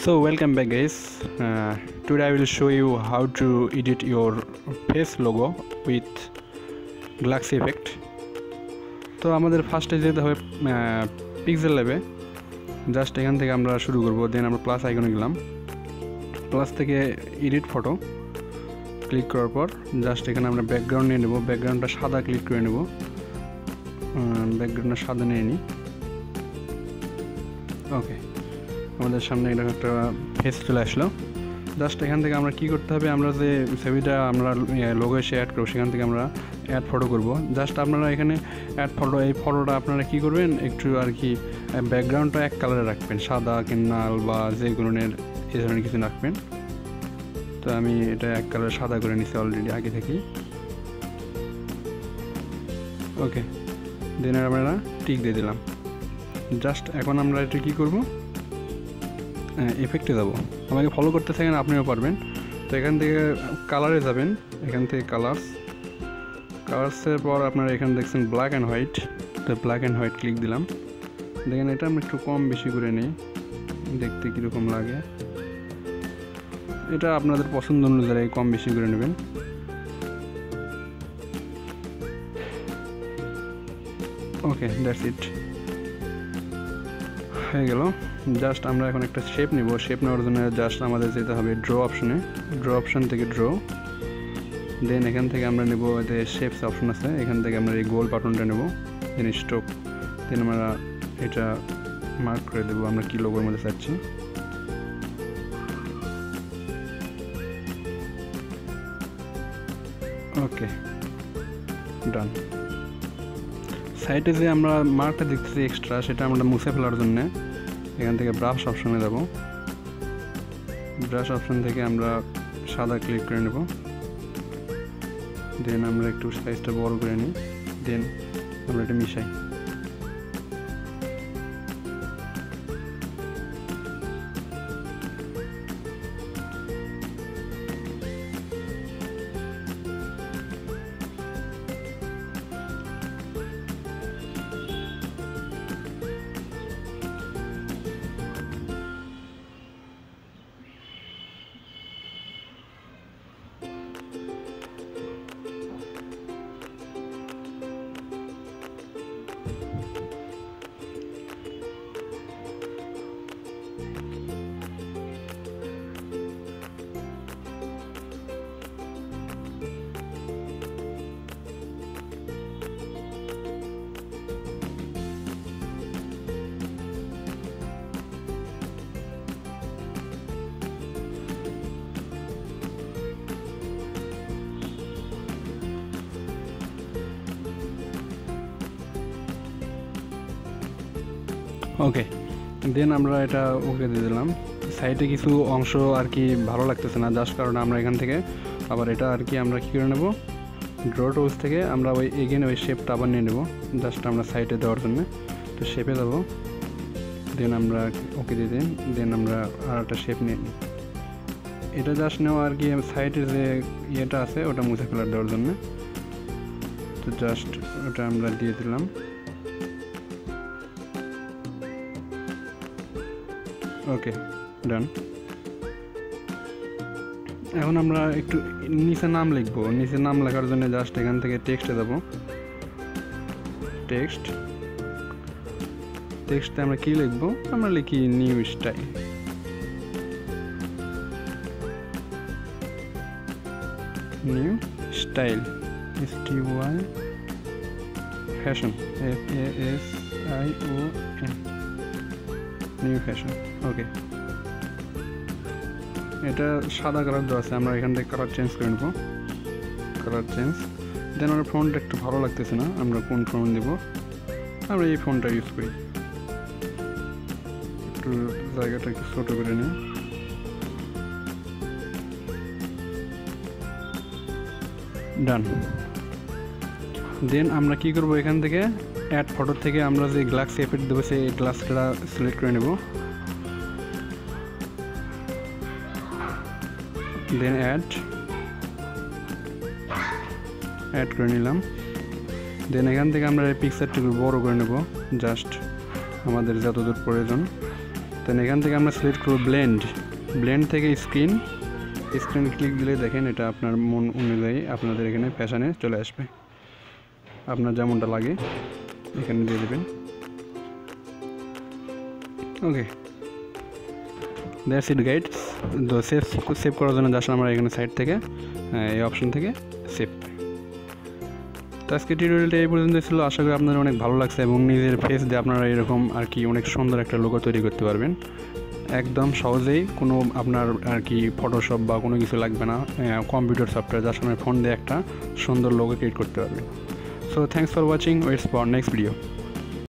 So welcome back guys. Today I will show you how to edit your face logo with galaxy effect. তো আমাদের ফার্স্টে যেতে হবে pixel ল্যাবে। Just এখান থেকে আমরা শুরু করব। দেন আমরা প্লাস আইকনে গেলাম, প্লাস থেকে এডিট ফটো ক্লিক করার পর জাস্ট এখানে আমরা ব্যাকগ্রাউন্ড নিয়ে নেব। ব্যাকগ্রাউন্ডটা সাদা ক্লিক করে নেব। ব্যাকগ্রাউন্ডটা সাদা নিয়ে নিই। ওকে, আমাদের সামনে এটা একটা ফেস চলে আসলো। জাস্ট এখান থেকে আমরা কি করতে হবে, আমরা যে ছবিটা আমরা লোগো এসে অ্যাড করবো সেখান থেকে আমরা অ্যাড ফটো করব। জাস্ট আপনারা এখানে অ্যাড ফটো, এই ফটোটা আপনারা কি করবেন, একটু আর কি ব্যাকগ্রাউন্ডটা এক কালারে রাখবেন, সাদা কিনাল বা যে ধরনের এই ধরনের কিছু রাখবেন। তো আমি এটা এক কালার সাদা করে নিচ্ছি অলরেডি আগে থেকেই। ওকে, দেন আমরা টিক দিয়ে দিলাম। জাস্ট এখন আমরা এটা কী করব, এফেক্টে যাব। আমাকে ফলো করতে থাকেন, আপনিও পারবেন। তো এখান থেকে কালারে যাবেন, এখান থেকে কালার্সের পর আপনারা এখানে দেখছেন ব্ল্যাক অ্যান্ড হোয়াইট। তো ব্ল্যাক অ্যান্ড হোয়াইট ক্লিক দিলাম। দেখেন এটা আমরা একটু কম বেশি করে নিই, দেখতে কীরকম লাগে। এটা আপনাদের পছন্দ অনুযায়ী কম বেশি করে নেবেন। ওকে, দ্যাটস ইট, হয়ে গেল। জাস্ট আমরা এখন একটা শেপ নেব। শেপ নেওয়ার জন্য জাস্ট আমাদের যেতে হবে ড্র অপশনে। ড্র অপশন থেকে ড্র, দেন এখান থেকে আমরা নেব যে শেপস অপশন আছে, এখান থেকে আমরা এই গোল বাটনটা নেব। দেন স্ট্রোক, দেন আমরা এটা মার্ক করে দেবো আমরা কি লোগোর মধ্যে চাচ্ছি। ওকে, ডান। সাইডে যে আমরা মার্কটা দেখতেছি এক্সট্রা, সেটা আমরা মুছে ফেলার জন্য এখান থেকে ব্রাশ অপশনে যাব। ব্রাশ অপশন থেকে আমরা সাদা ক্লিক করে নেব। দেন আমরা একটু সাইজটা বড় করে নিই। দেন আমরা এটা মিশাই। ওকে, দেন আমরা এটা ওকে দিয়ে দিলাম। সাইডে কিছু অংশ আর কি ভালো লাগতেছে না, জাস্ট কারণ আমরা এখান থেকে আবার এটা আর কি আমরা কী করে নেব, ড্র টুলস থেকে আমরা ওই এগেন ওই শেপটা আবার নিয়ে নেব, জাস্ট আমরা সাইডে দেওয়ার জন্য। তো শেপে দেবো, দেন আমরা ওকে দিয়ে দিন। দেন আমরা আর একটা শেপ নিয়ে নিই। এটা জাস্ট নেওয়া আর কি সাইডে যে ইয়েটা আছে ওটা মুছে ফেলার দেওয়ার জন্য। তো জাস্ট ওটা আমরা দিয়ে দিলাম। ওকে, ডান। এখন আমরা একটু নিচে নাম লিখবো। নিচে নাম লেখার জন্য জাস্ট এখান থেকে টেক্সটে যাব। টেক্সটে আমরা কি লিখবো, আমরা লিখি new style. New style, STY, fashion, FASION, new fashion. Okay, এটা সাদা কালার দেওয়া আছে, আমরা এখান থেকে কালার চেঞ্জ করে নেব। কালার চেঞ্জ, দেন আমার ফোনটা একটু ভালো লাগতেছে না, আমরা কোন ফোন দেব, আমরা এই ফোনটা ইউজ করি। একটু জায়গাটা একটু ছোটো করে নিই। ডান। দেন আমরা কি করব, এখান থেকে অ্যাড ফটো থেকে আমরা যে গ্লাক্সি এফেক্ট দেবো সেই গ্লাসটা সিলেক্ট করে নেব। দেন অ্যাড করে নিলাম। দেন এখান থেকে আমরা এই পিকচারটি বড় করে নেব, জাস্ট আমাদের যতদূর প্রয়োজন। তো দেন এখান থেকে আমরা সিলেক্ট করব ব্লেন্ড থেকে স্ক্রিন ক্লিক দিলে দেখেন এটা আপনার মন অনুযায়ী আপনাদের এখানে ফ্যাশনে চলে আসবে, আপনার যেমনটা লাগে এখানে দিয়ে দেবেন। ওকে, দ্যাটস ইট গাইডস। তো সেভ করার জন্য জাস্ট আমরা এখানে সাইড থেকে এই অপশন থেকে সেভ। তো আজকে টিউটোরিয়ালটা এই পর্যন্ত ছিল। আশা করি আপনাদের অনেক ভালো লাগছে এবং নিজের ফেস দিয়ে আপনারা এরকম আর কি অনেক সুন্দর একটা লোগো তৈরি করতে পারবেন একদম সহজেই। কোনো আপনার আর কি ফটোশপ বা কোনো কিছু লাগবে না, কম্পিউটার সফটওয়্যার জাস্ট আপনার ফোন দিয়ে একটা সুন্দর লোগো ক্রিয়েট করতে পারবেন। So thanks for watching, waits for next video.